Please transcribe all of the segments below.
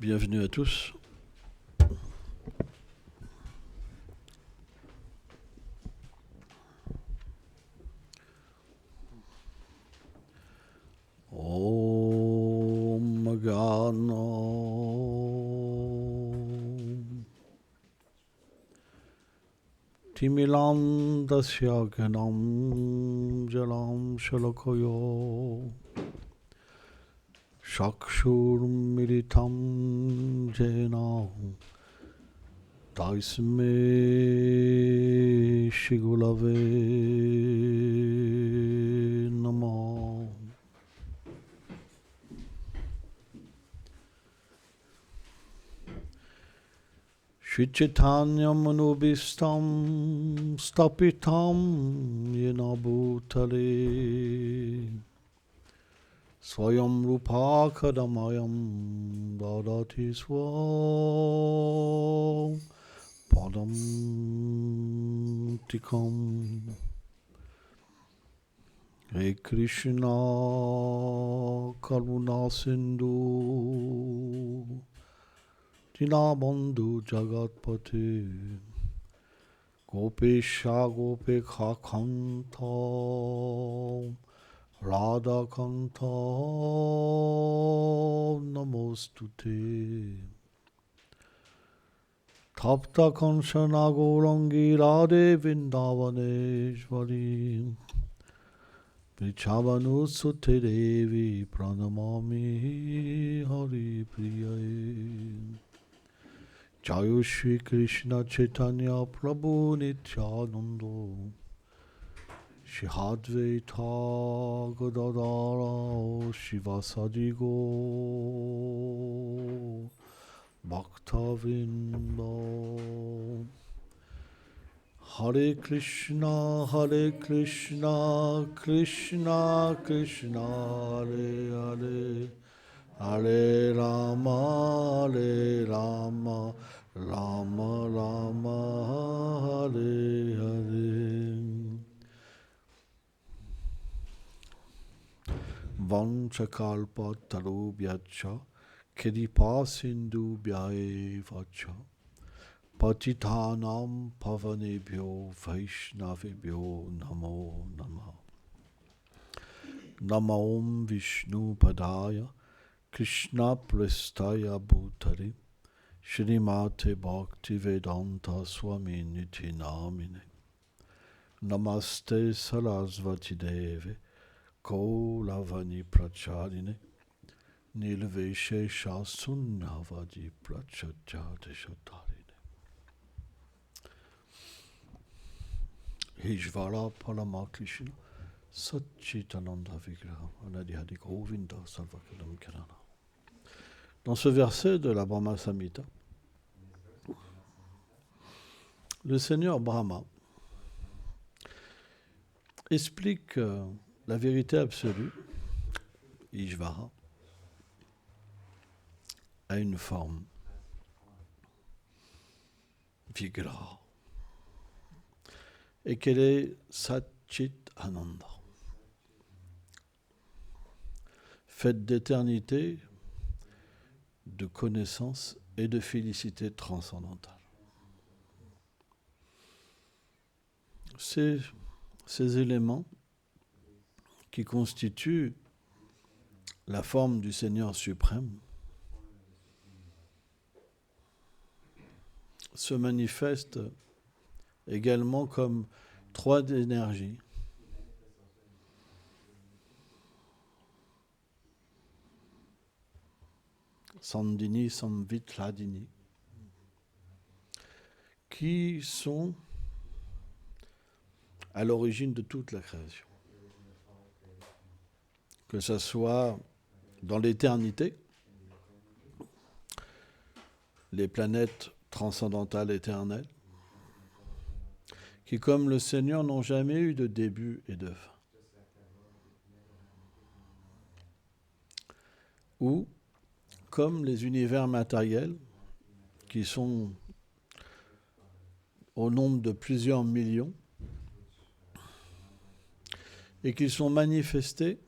Bienvenue à tous. Om Gana Timilam Dasya Ganam Jalam Shalakoyo Shakshur Militam Jena Taisme Shigulave Namo. Shri Chaitanya Manubhistam Stapitam Yena Bhutale Swayam Rupa Kadamayam Dadati Swam Padam Tikam. Hey Krishna Karuna Sindhu Dinabandhu Jagatpati Gopesha Gopekha Kanta Radha Kanta Namostute Tapta Kanshana Gaurangi Radhe Vrindavaneshwari Vrichavanu Sute Devi Pranamami Hari Priyaye. Jai Shri Krishna Chaitanya Prabhu Nityananda Shri Advaita Gadadara Shivasadi Go Bhaktavinda. Hare Krishna Krishna Krishna Hare Hare Hare Rama Rama Rama Hare Hare. Vanchakalpa tarubhyacha Kripa sindhubhyaeva cha Patitanam pavanebhyo Vaishnavebhyo namo namah. Namo Vishnu Padaya Krishna Prestaya Bhutale Shrimate Bhaktivedanta Swami Niti Namine. Namaste Sarasvati Deve Kaulavani Pracharine Nilveshe Shasunavadi Prachajade Shatarine. Ishvara Paramakrishna Satchitananda Vigraha Anadihadi Govinda Sarvakalam Kirana. Dans ce verset de la Brahma Samhita, le Seigneur Brahma explique la vérité absolue, Ishvara, a une forme, Vigraha, et qu'elle est Satchit Ananda, faite d'éternité, de connaissance et de félicité transcendantale. C'est ces éléments qui constituent la forme du Seigneur suprême se manifestent également comme trois énergies. Sandhini, Samvit, Hladini, qui sont à l'origine de toute la création. Que ce soit dans l'éternité, les planètes transcendantales éternelles, qui, comme le Seigneur, n'ont jamais eu de début et de fin. Ou comme les univers matériels, qui sont au nombre de plusieurs millions, et qui sont manifestés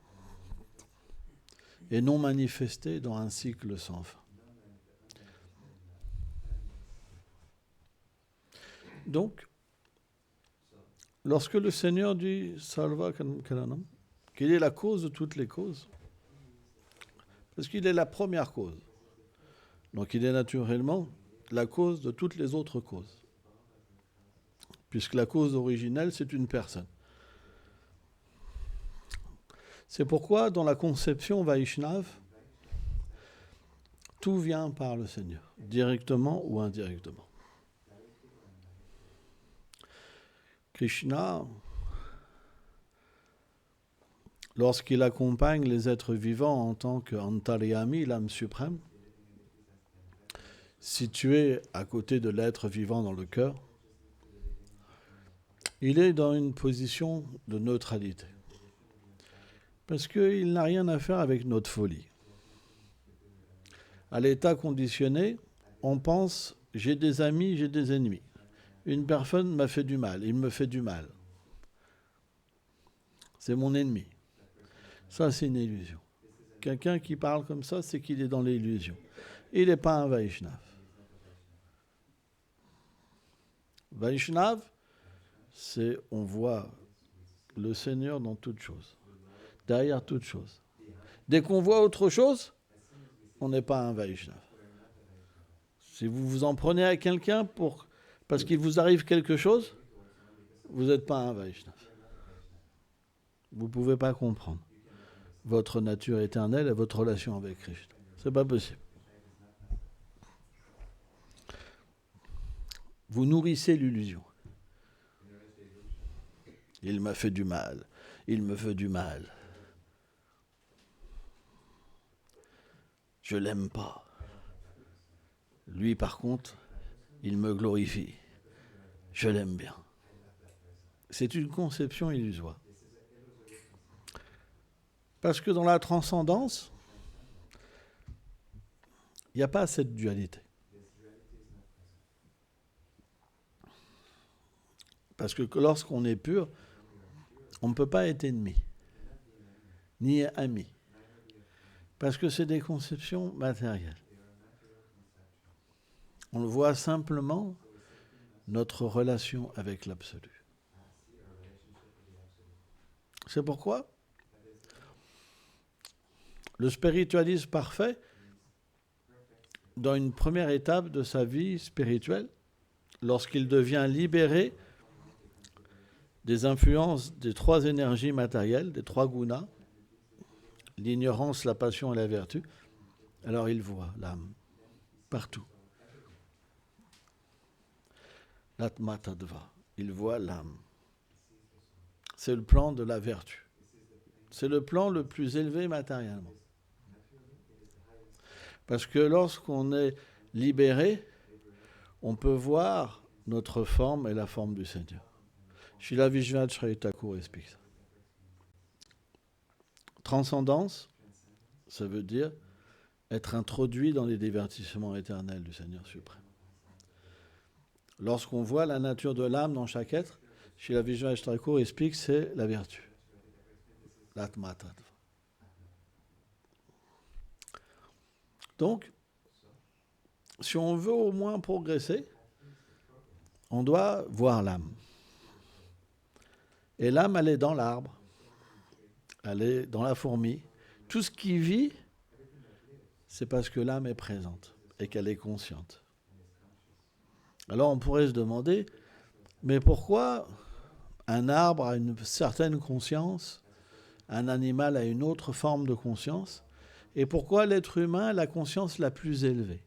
et non manifestés dans un cycle sans fin. Donc, lorsque le Seigneur dit Salva Kalanam, qu'il est la cause de toutes les causes, parce qu'il est la première cause. Donc il est naturellement la cause de toutes les autres causes. Puisque la cause originelle, c'est une personne. C'est pourquoi, dans la conception Vaishnav, tout vient par le Seigneur, directement ou indirectement. Krishna, lorsqu'il accompagne les êtres vivants en tant qu'Antaryami, l'âme suprême, situé à côté de l'être vivant dans le cœur, il est dans une position de neutralité. Parce qu'il n'a rien à faire avec notre folie. À l'état conditionné, on pense « j'ai des amis, j'ai des ennemis ». Une personne m'a fait du mal, il me fait du mal. C'est mon ennemi. Ça, c'est une illusion. Quelqu'un qui parle comme ça, c'est qu'il est dans l'illusion. Il n'est pas un Vaishnav. Vaishnav, c'est on voit le Seigneur dans toute chose, derrière toute chose. Dès qu'on voit autre chose, on n'est pas un Vaishnav. Si vous vous en prenez à quelqu'un parce qu'il vous arrive quelque chose, vous n'êtes pas un Vaishnav. Vous ne pouvez pas comprendre votre nature éternelle et votre relation avec Krishna. Ce n'est pas possible. Vous nourrissez l'illusion. Il m'a fait du mal. Il me fait du mal. Je l'aime pas. Lui, par contre, il me glorifie. Je l'aime bien. C'est une conception illusoire. Parce que dans la transcendance, il n'y a pas cette dualité. Parce que lorsqu'on est pur, on ne peut pas être ennemi, ni ami. Parce que c'est des conceptions matérielles. On le voit simplement, notre relation avec l'absolu. C'est pourquoi le spiritualisme parfait, dans une première étape de sa vie spirituelle, lorsqu'il devient libéré des influences des trois énergies matérielles, des trois gunas, l'ignorance, la passion et la vertu, alors il voit l'âme partout. L'atma tadva, il voit l'âme. C'est le plan de la vertu. C'est le plan le plus élevé matériellement. Parce que lorsqu'on est libéré, on peut voir notre forme et la forme du Seigneur. Srila Vishwanath Chakravarti Thakur explique ça. Transcendance, ça veut dire être introduit dans les divertissements éternels du Seigneur suprême. Lorsqu'on voit la nature de l'âme dans chaque être, Srila Vishwanath Thakur explique c'est la vertu. L'atma tattva. Donc, si on veut au moins progresser, on doit voir l'âme. Et l'âme, elle est dans l'arbre, elle est dans la fourmi. Tout ce qui vit, c'est parce que l'âme est présente et qu'elle est consciente. Alors on pourrait se demander, mais pourquoi un arbre a une certaine conscience, un animal a une autre forme de conscience, et pourquoi l'être humain a la conscience la plus élevée?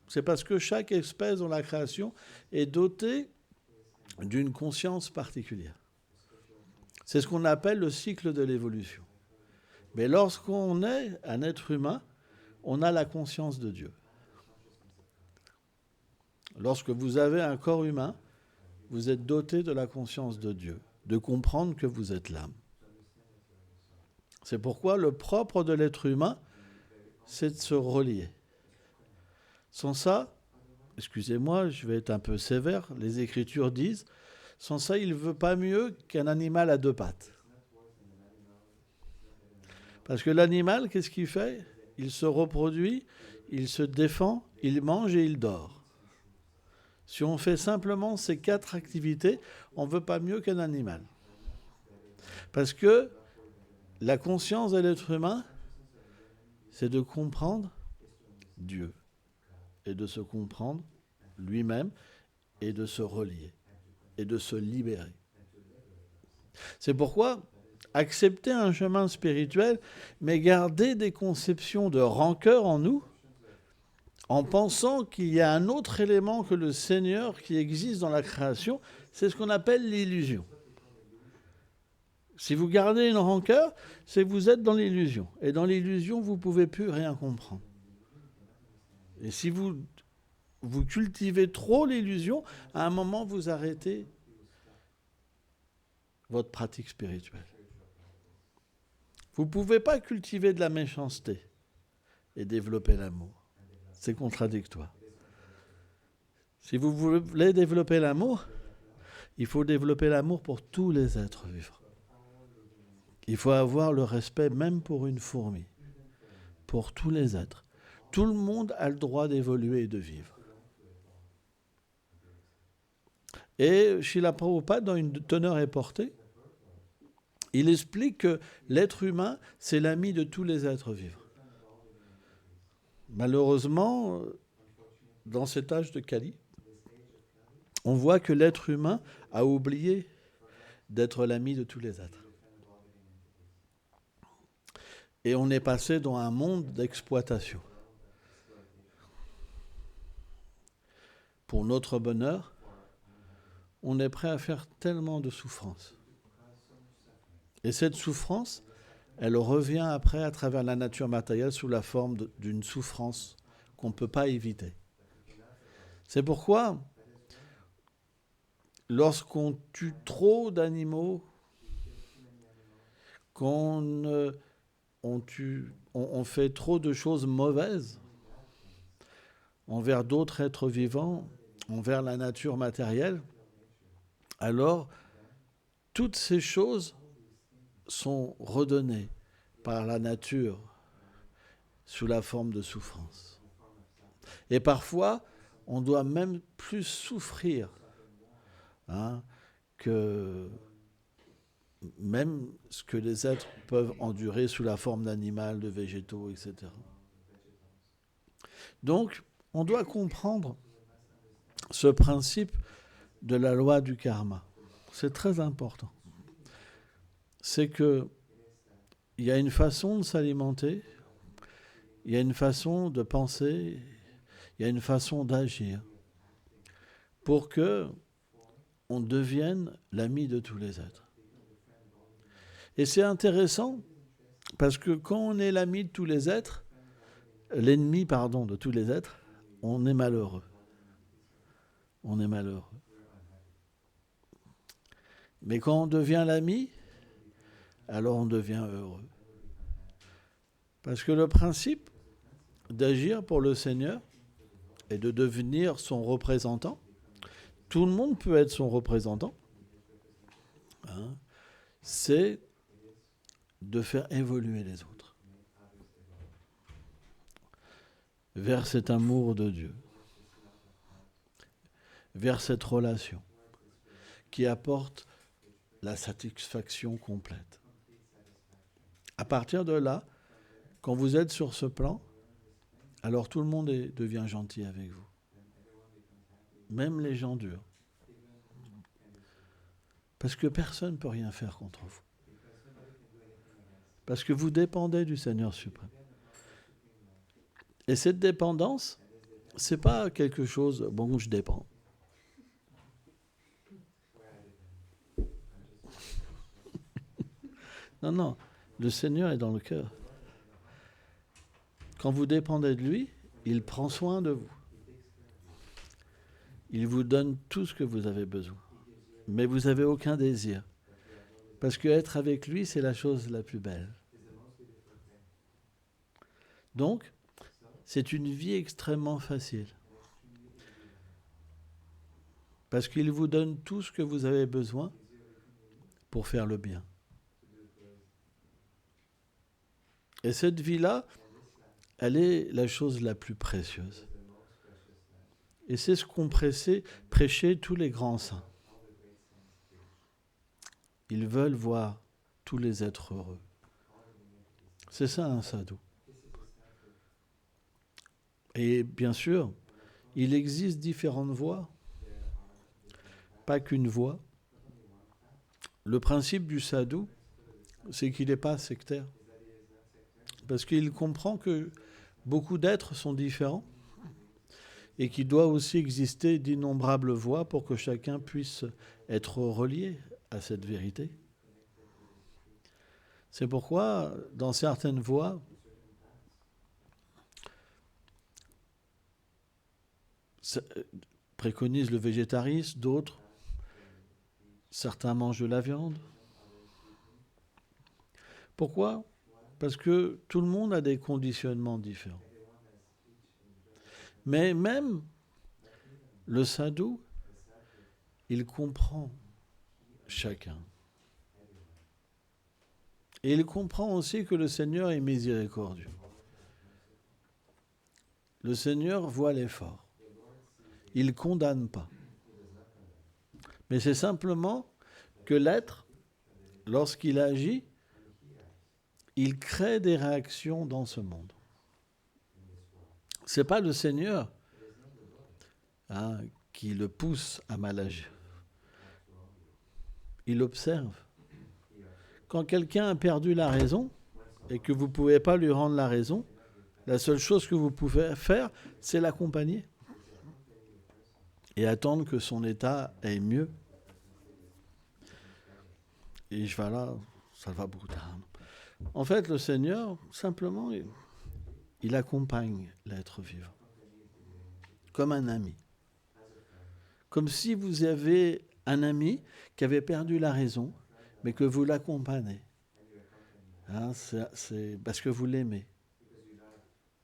C'est parce que chaque espèce dans la création est dotée d'une conscience particulière. C'est ce qu'on appelle le cycle de l'évolution. Mais lorsqu'on est un être humain, on a la conscience de Dieu. Lorsque vous avez un corps humain, vous êtes doté de la conscience de Dieu, de comprendre que vous êtes l'âme. C'est pourquoi le propre de l'être humain, c'est de se relier. Sans ça, excusez-moi, je vais être un peu sévère, les Écritures disent, sans ça, il ne veut pas mieux qu'un animal à deux pattes. Parce que l'animal, qu'est-ce qu'il fait? Il se reproduit, il se défend, il mange et il dort. Si on fait simplement ces 4 activités, on ne veut pas mieux qu'un animal. Parce que la conscience de l'être humain, c'est de comprendre Dieu et de se comprendre lui-même et de se relier et de se libérer. C'est pourquoi accepter un chemin spirituel, mais garder des conceptions de rancœur en nous, en pensant qu'il y a un autre élément que le Seigneur qui existe dans la création, c'est ce qu'on appelle l'illusion. Si vous gardez une rancœur, c'est que vous êtes dans l'illusion. Et dans l'illusion, vous ne pouvez plus rien comprendre. Et si vous cultivez trop l'illusion, à un moment, vous arrêtez votre pratique spirituelle. Vous ne pouvez pas cultiver de la méchanceté et développer l'amour. C'est contradictoire. Si vous voulez développer l'amour, il faut développer l'amour pour tous les êtres vivants. Il faut avoir le respect même pour une fourmi, pour tous les êtres. Tout le monde a le droit d'évoluer et de vivre. Et Srila Prabhupada, dans une teneur et portée, il explique que l'être humain, c'est l'ami de tous les êtres vivants. Malheureusement, dans cet âge de Kali, on voit que l'être humain a oublié d'être l'ami de tous les êtres. Et on est passé dans un monde d'exploitation. Pour notre bonheur, on est prêt à faire tellement de souffrance. Et cette souffrance, elle revient après à travers la nature matérielle sous la forme d'une souffrance qu'on ne peut pas éviter. C'est pourquoi, lorsqu'on tue trop d'animaux, qu'on on fait trop de choses mauvaises envers d'autres êtres vivants, envers la nature matérielle, alors toutes ces choses sont redonnées par la nature sous la forme de souffrance. Et parfois, on doit même plus souffrir que même ce que les êtres peuvent endurer sous la forme d'animal, de végétaux, etc. Donc, on doit comprendre ce principe de la loi du karma. C'est très important. C'est qu'il y a une façon de s'alimenter, il y a une façon de penser, il y a une façon d'agir pour que on devienne l'ami de tous les êtres. Et c'est intéressant parce que quand on est l'ami de tous les êtres, l'ennemi, de tous les êtres, on est malheureux. On est malheureux. Mais quand on devient l'ami, alors on devient heureux. Parce que le principe d'agir pour le Seigneur et de devenir son représentant, tout le monde peut être son représentant, c'est de faire évoluer les autres vers cet amour de Dieu, vers cette relation qui apporte la satisfaction complète. À partir de là, quand vous êtes sur ce plan, alors tout le monde devient gentil avec vous. Même les gens durs. Parce que personne ne peut rien faire contre vous. Parce que vous dépendez du Seigneur suprême. Et cette dépendance, c'est pas quelque chose, bon, je dépends. Non, le Seigneur est dans le cœur. Quand vous dépendez de lui, il prend soin de vous. Il vous donne tout ce que vous avez besoin. Mais vous n'avez aucun désir. Parce qu'être avec lui, c'est la chose la plus belle. Donc, c'est une vie extrêmement facile. Parce qu'il vous donne tout ce que vous avez besoin pour faire le bien. Et cette vie-là, elle est la chose la plus précieuse. Et c'est ce qu'ont prêché tous les grands saints. Ils veulent voir tous les êtres heureux. C'est ça un sadhu. Et bien sûr, il existe différentes voies, pas qu'une voie. Le principe du sadhu, c'est qu'il n'est pas sectaire. Parce qu'il comprend que beaucoup d'êtres sont différents et qu'il doit aussi exister d'innombrables voies pour que chacun puisse être relié à cette vérité. C'est pourquoi, dans certaines voies, préconisent le végétarisme, d'autres, certains mangent de la viande. Pourquoi ? Parce que tout le monde a des conditionnements différents. Mais même le sadhu, il comprend chacun. Et il comprend aussi que le Seigneur est miséricordieux. Le Seigneur voit l'effort. Il ne condamne pas. Mais c'est simplement que l'être, lorsqu'il agit, il crée des réactions dans ce monde. Ce n'est pas le Seigneur qui le pousse à mal agir. Il observe. Quand quelqu'un a perdu la raison et que vous ne pouvez pas lui rendre la raison, la seule chose que vous pouvez faire, c'est l'accompagner et attendre que son état aille mieux. Et je vais là, ça va beaucoup tard. En fait, le Seigneur, simplement, il accompagne l'être vivant, comme un ami. Comme si vous avez un ami qui avait perdu la raison, mais que vous l'accompagnez. C'est parce que vous l'aimez.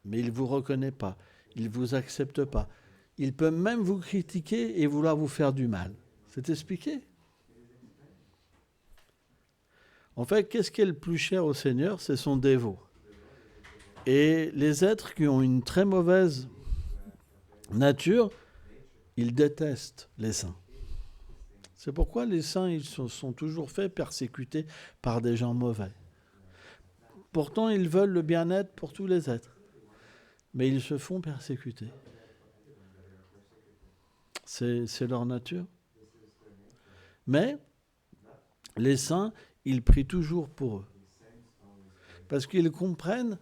Mais il ne vous reconnaît pas, il ne vous accepte pas. Il peut même vous critiquer et vouloir vous faire du mal. C'est expliqué. En fait, qu'est-ce qui est le plus cher au Seigneur ? C'est son dévot. Et les êtres qui ont une très mauvaise nature, ils détestent les saints. C'est pourquoi les saints ils sont toujours faits persécuter par des gens mauvais. Pourtant, ils veulent le bien-être pour tous les êtres. Mais ils se font persécuter. C'est leur nature. Mais les saints, ils prient toujours pour eux. Parce qu'ils comprennent,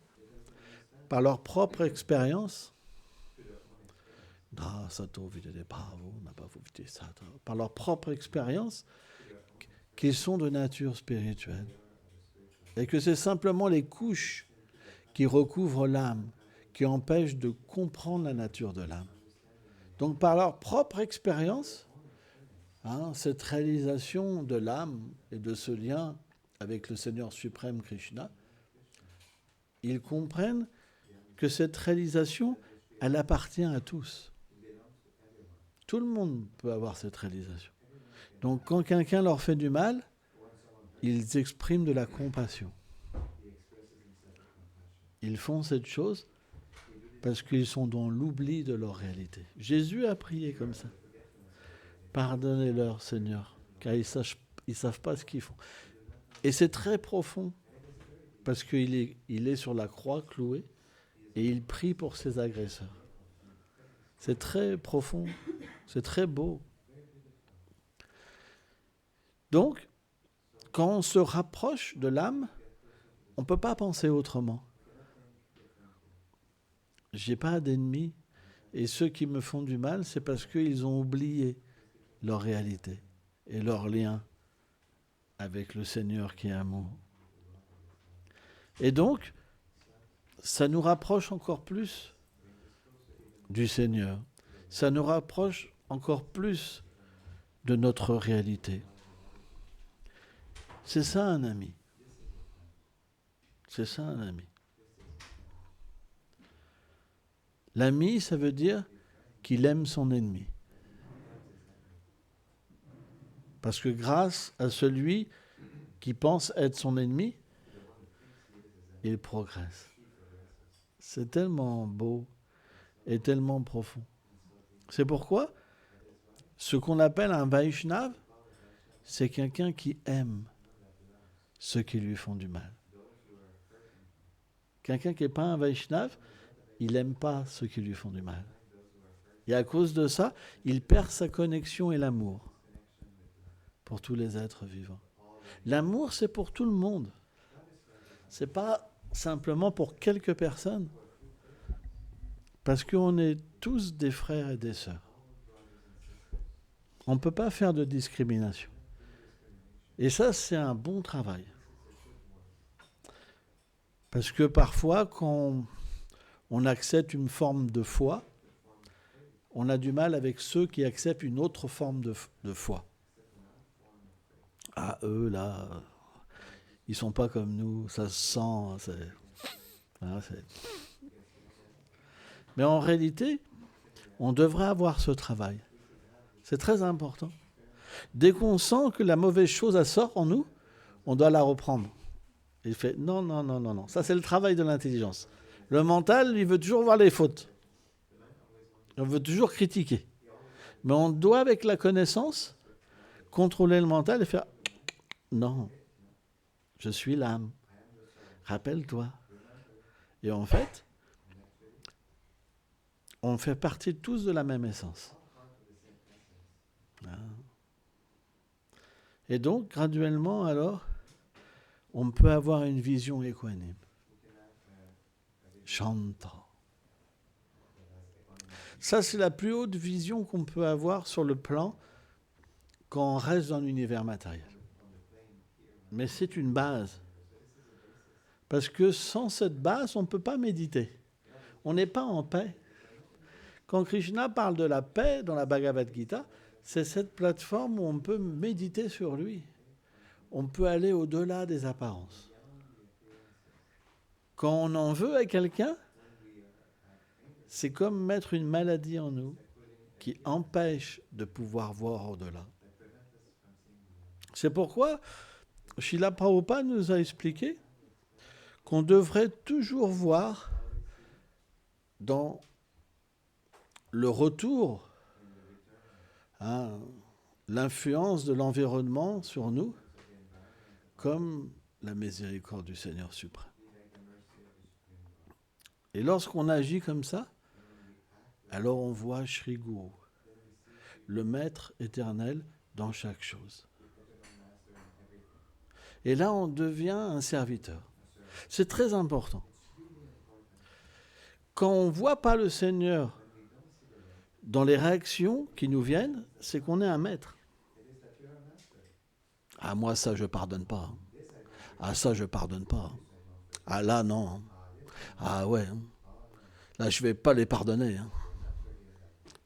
par leur propre expérience, par leur propre expérience, qu'ils sont de nature spirituelle. Et que c'est simplement les couches qui recouvrent l'âme, qui empêchent de comprendre la nature de l'âme. Donc par leur propre expérience, cette réalisation de l'âme et de ce lien avec le Seigneur suprême Krishna, ils comprennent que cette réalisation, elle appartient à tous. Tout le monde peut avoir cette réalisation. Donc quand quelqu'un leur fait du mal, ils expriment de la compassion. Ils font cette chose parce qu'ils sont dans l'oubli de leur réalité. Jésus a prié comme ça. Pardonnez-leur, Seigneur, car ils savent pas ce qu'ils font. Et c'est très profond, parce qu'il est sur la croix cloué, et il prie pour ses agresseurs. C'est très profond, c'est très beau. Donc, quand on se rapproche de l'âme, on ne peut pas penser autrement. Je n'ai pas d'ennemis, et ceux qui me font du mal, c'est parce qu'ils ont oublié leur réalité et leur lien avec le Seigneur qui est amour. Et donc, ça nous rapproche encore plus du Seigneur. Ça nous rapproche encore plus de notre réalité. C'est ça un ami. C'est ça un ami. L'ami, ça veut dire qu'il aime son ennemi. Parce que grâce à celui qui pense être son ennemi, il progresse. C'est tellement beau et tellement profond. C'est pourquoi ce qu'on appelle un Vaishnav, c'est quelqu'un qui aime ceux qui lui font du mal. Quelqu'un qui n'est pas un Vaishnav, il n'aime pas ceux qui lui font du mal. Et à cause de ça, il perd sa connexion et l'amour pour tous les êtres vivants. L'amour, c'est pour tout le monde. Ce n'est pas simplement pour quelques personnes. Parce qu'on est tous des frères et des sœurs. On ne peut pas faire de discrimination. Et ça, c'est un bon travail. Parce que parfois, quand on accepte une forme de foi, on a du mal avec ceux qui acceptent une autre forme de foi. Ah, eux, là, ils ne sont pas comme nous, ça se sent. Mais en réalité, on devrait avoir ce travail. C'est très important. Dès qu'on sent que la mauvaise chose sort en nous, on doit la reprendre. Il fait non, non, non, non, non. Ça, c'est le travail de l'intelligence. Le mental, il veut toujours voir les fautes. On veut toujours critiquer. Mais on doit, avec la connaissance, contrôler le mental et faire non, je suis l'âme. Rappelle-toi. Et en fait, on fait partie tous de la même essence. Et donc, graduellement, alors, on peut avoir une vision équanime. Shanta. Ça, c'est la plus haute vision qu'on peut avoir sur le plan quand on reste dans l'univers matériel. Mais c'est une base. Parce que sans cette base, on ne peut pas méditer. On n'est pas en paix. Quand Krishna parle de la paix dans la Bhagavad Gita, c'est cette plateforme où on peut méditer sur lui. On peut aller au-delà des apparences. Quand on en veut à quelqu'un, c'est comme mettre une maladie en nous qui empêche de pouvoir voir au-delà. C'est pourquoi Srila Prabhupada nous a expliqué qu'on devrait toujours voir dans le retour, l'influence de l'environnement sur nous, comme la miséricorde du Seigneur suprême. Et lorsqu'on agit comme ça, alors on voit Shri Guru, le maître éternel dans chaque chose. Et là, on devient un serviteur. C'est très important. Quand on ne voit pas le Seigneur dans les réactions qui nous viennent, c'est qu'on est un maître. Ah, moi, ça, je ne pardonne pas. Ah, ça, je ne pardonne pas. Ah, là, non. Ah, ouais. Là, je ne vais pas les pardonner.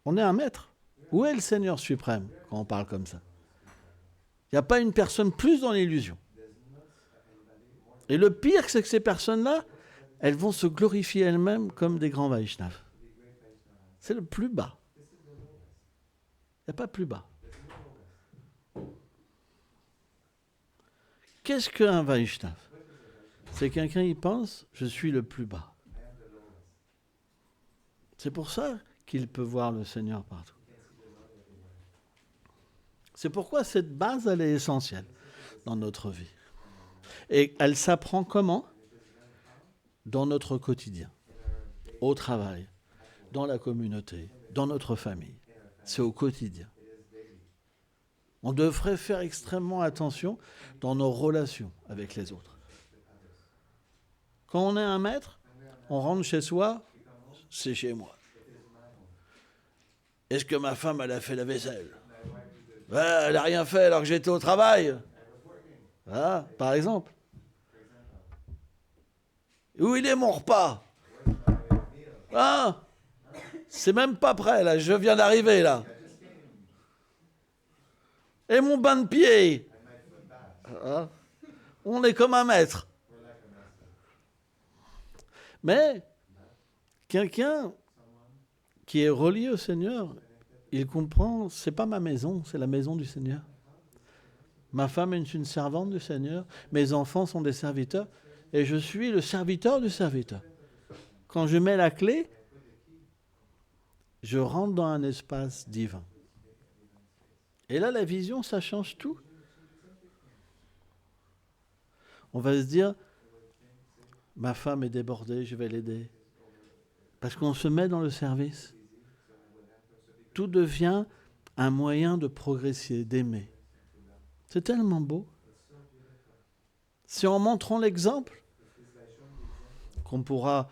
On est un maître. Où est le Seigneur suprême quand on parle comme ça? Il n'y a pas une personne plus dans l'illusion. Et le pire, c'est que ces personnes-là, elles vont se glorifier elles-mêmes comme des grands Vaishnavas. C'est le plus bas. Il n'y a pas plus bas. Qu'est-ce qu'un Vaishnava? C'est quelqu'un qui pense, je suis le plus bas. C'est pour ça qu'il peut voir le Seigneur partout. C'est pourquoi cette base, elle est essentielle dans notre vie. Et elle s'apprend comment? Dans notre quotidien, au travail, dans la communauté, dans notre famille. C'est au quotidien. On devrait faire extrêmement attention dans nos relations avec les autres. Quand on est un maître, on rentre chez soi, c'est chez moi. Est-ce que ma femme, elle a fait la vaisselle? Elle n'a rien fait alors que j'étais au travail. Ah, par exemple. Où il est mon repas? Ah, c'est même pas prêt, là. Je viens d'arriver, là. Et mon bain de pied? Ah, on est comme un maître. Mais quelqu'un qui est relié au Seigneur, il comprend, c'est pas ma maison, c'est la maison du Seigneur. Ma femme est une servante du Seigneur, mes enfants sont des serviteurs, et je suis le serviteur du serviteur. Quand je mets la clé, Je rentre dans un espace divin. Et là, la vision, ça change tout. On va se dire, ma femme est débordée, je vais l'aider. Parce qu'on se met dans le service. Tout devient un moyen de progresser, d'aimer. C'est tellement beau. C'est en montrant l'exemple qu'on pourra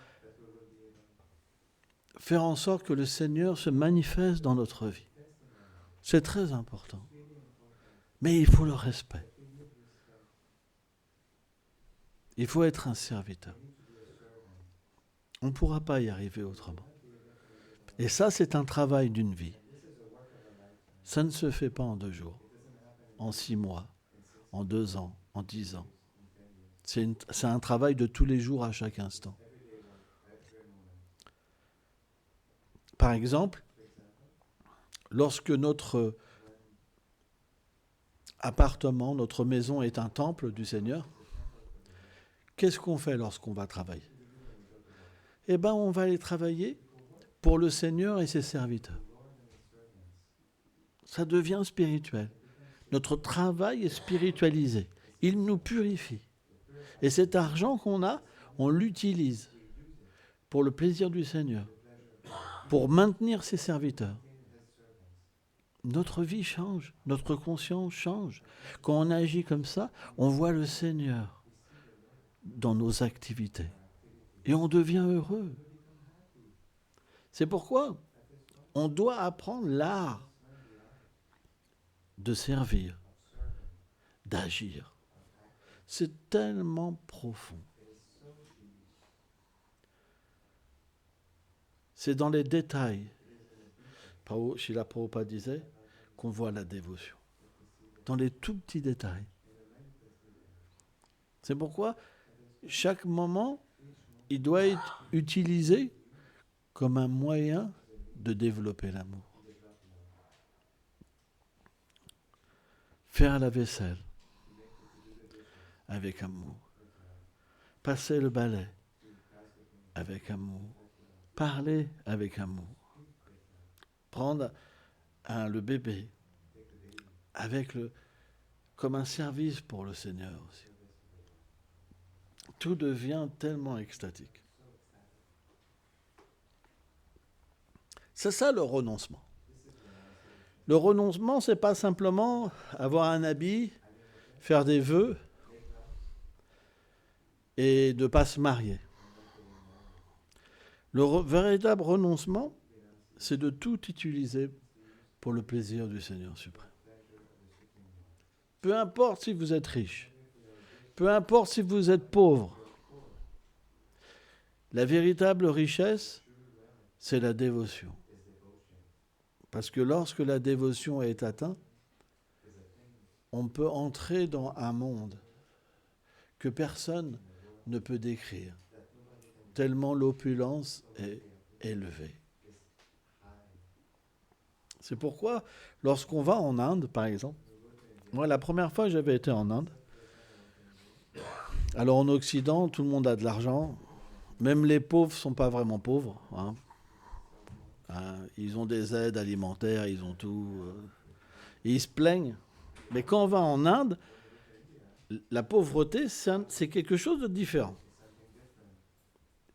faire en sorte que le Seigneur se manifeste dans notre vie. C'est très important. Mais il faut le respect. Il faut être un serviteur. On ne pourra pas y arriver autrement. Et ça, c'est un travail d'une vie. Ça ne se fait pas en 2 jours, en 6 mois, en 2 ans, en 10 ans. C'est un travail de tous les jours à chaque instant. Par exemple, lorsque notre appartement, notre maison est un temple du Seigneur, qu'est-ce qu'on fait lorsqu'on va travailler ? Eh bien, on va aller travailler pour le Seigneur et ses serviteurs. Ça devient spirituel. Notre travail est spiritualisé. Il nous purifie. Et cet argent qu'on a, on l'utilise pour le plaisir du Seigneur, pour maintenir ses serviteurs. Notre vie change, notre conscience change. Quand on agit comme ça, on voit le Seigneur dans nos activités. Et on devient heureux. C'est pourquoi on doit apprendre l'art de servir, d'agir. C'est tellement profond. C'est dans les détails, Srila Prabhupada disait, qu'on voit la dévotion. Dans les tout petits détails. C'est pourquoi chaque moment, il doit être utilisé comme un moyen de développer l'amour. Faire la vaisselle avec amour. Passer le balai avec amour. Parler avec amour. Prendre le bébé comme un service pour le Seigneur aussi. Tout devient tellement extatique. C'est ça le renoncement. Le renoncement, c'est pas simplement avoir un habit, faire des vœux et de ne pas se marier. Le véritable renoncement, c'est de tout utiliser pour le plaisir du Seigneur suprême. Peu importe si vous êtes riche, peu importe si vous êtes pauvre, la véritable richesse, c'est la dévotion. Parce que lorsque la dévotion est atteinte, on peut entrer dans un monde que personne ne peut décrire, tellement l'opulence est élevée. C'est pourquoi, lorsqu'on va en Inde, par exemple, moi, la première fois que j'avais été en Inde, alors en Occident, tout le monde a de l'argent, même les pauvres ne sont pas vraiment pauvres. Ils ont des aides alimentaires, ils ont tout. Et ils se plaignent. Mais quand on va en Inde, la pauvreté, c'est quelque chose de différent.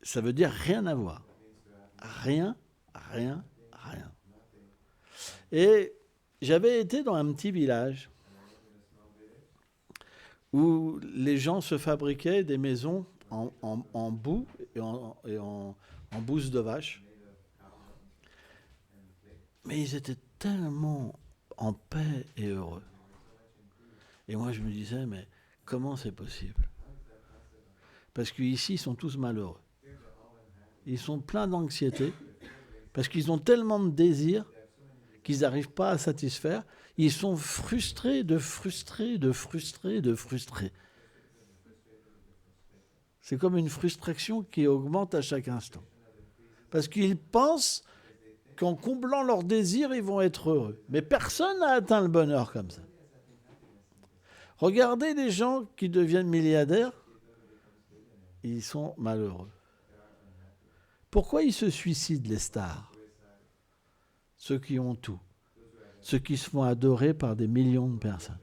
Ça veut dire rien à voir. Rien. Et j'avais été dans un petit village où les gens se fabriquaient des maisons en boue et en bouse de vache. Mais ils étaient tellement en paix et heureux. Et moi, je me disais, mais comment c'est possible ? Parce qu'ici, ils sont tous malheureux. Ils sont pleins d'anxiété, parce qu'ils ont tellement de désirs qu'ils n'arrivent pas à satisfaire. Ils sont frustrés. C'est comme une frustration qui augmente à chaque instant. Parce qu'ils pensent qu'en comblant leurs désirs, ils vont être heureux. Mais personne n'a atteint le bonheur comme ça. Regardez les gens qui deviennent milliardaires, ils sont malheureux. Pourquoi ils se suicident, les stars ? ceux qui ont tout, ceux qui se font adorer par des millions de personnes.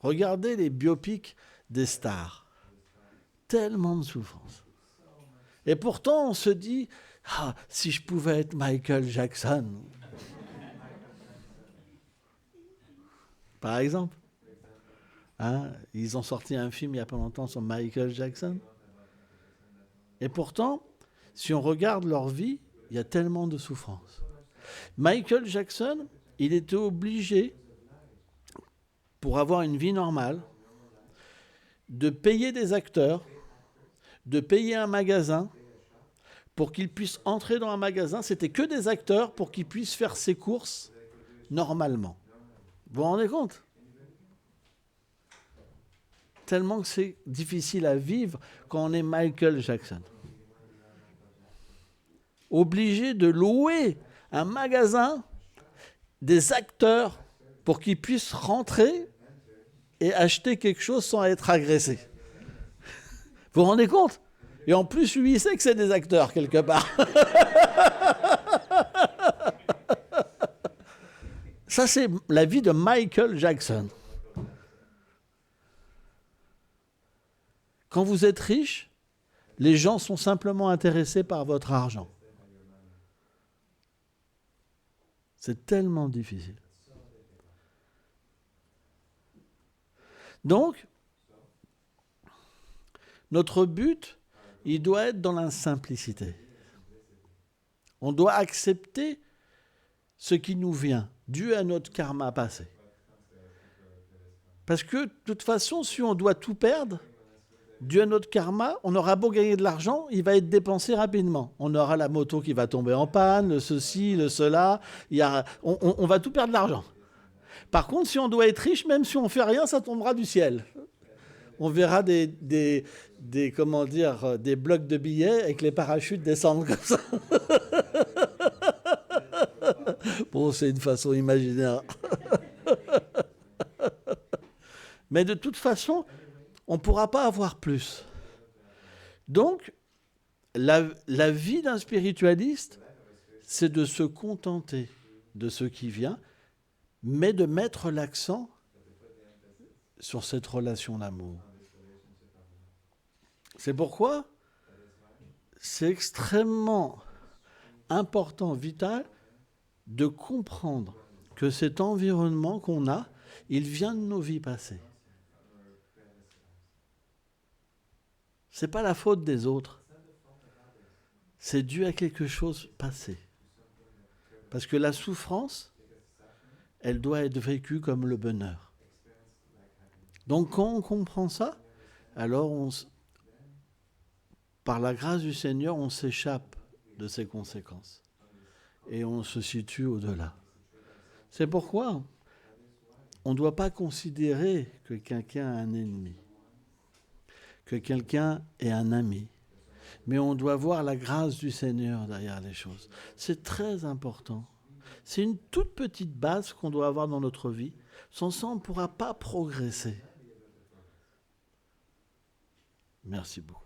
Regardez les biopics des stars. Tellement de souffrance. Et pourtant, on se dit, ah, si je pouvais être Michael Jackson. Par exemple. Hein, ils ont sorti un film il n'y a pas longtemps sur Michael Jackson. Et pourtant, si on regarde leur vie, il y a tellement de souffrance. Michael Jackson, il était obligé, pour avoir une vie normale, de payer des acteurs, de payer un magasin, pour qu'ils puissent entrer dans un magasin. C'était que des acteurs pour qu'ils puissent faire ses courses normalement. Vous vous rendez compte ? Tellement que c'est difficile à vivre quand on est Michael Jackson. Obligé de louer un magasin, des acteurs, pour qu'ils puissent rentrer et acheter quelque chose sans être agressés. Vous vous rendez compte ? Et en plus, lui, il sait que c'est des acteurs, quelque part. Ça, c'est la vie de Michael Jackson. Quand vous êtes riche, les gens sont simplement intéressés par votre argent. C'est tellement difficile. Donc, notre but, il doit être dans la simplicité. On doit accepter ce qui nous vient, dû à notre karma passé. Parce que, de toute façon, si on doit tout perdre, dû à notre karma, on aura beau gagner de l'argent, il va être dépensé rapidement. On aura la moto qui va tomber en panne, le ceci, le cela. On va tout perdre de l'argent. Par contre, si on doit être riche, même si on ne fait rien, ça tombera du ciel. On verra des blocs de billets avec les parachutes descendre comme ça. Bon, c'est une façon imaginaire. Mais de toute façon, on ne pourra pas avoir plus. Donc, la vie d'un spiritualiste, c'est de se contenter de ce qui vient, mais de mettre l'accent sur cette relation d'amour. C'est pourquoi c'est extrêmement important, vital, de comprendre que cet environnement qu'on a, il vient de nos vies passées. Ce n'est pas la faute des autres. C'est dû à quelque chose passé. Parce que la souffrance, elle doit être vécue comme le bonheur. Donc quand on comprend ça, alors par la grâce du Seigneur, on s'échappe de ces conséquences. Et on se situe au-delà. C'est pourquoi on ne doit pas considérer que quelqu'un est un ennemi, que quelqu'un est un ami. Mais on doit voir la grâce du Seigneur derrière les choses. C'est très important. C'est une toute petite base qu'on doit avoir dans notre vie. Sans ça, on ne pourra pas progresser. Merci beaucoup.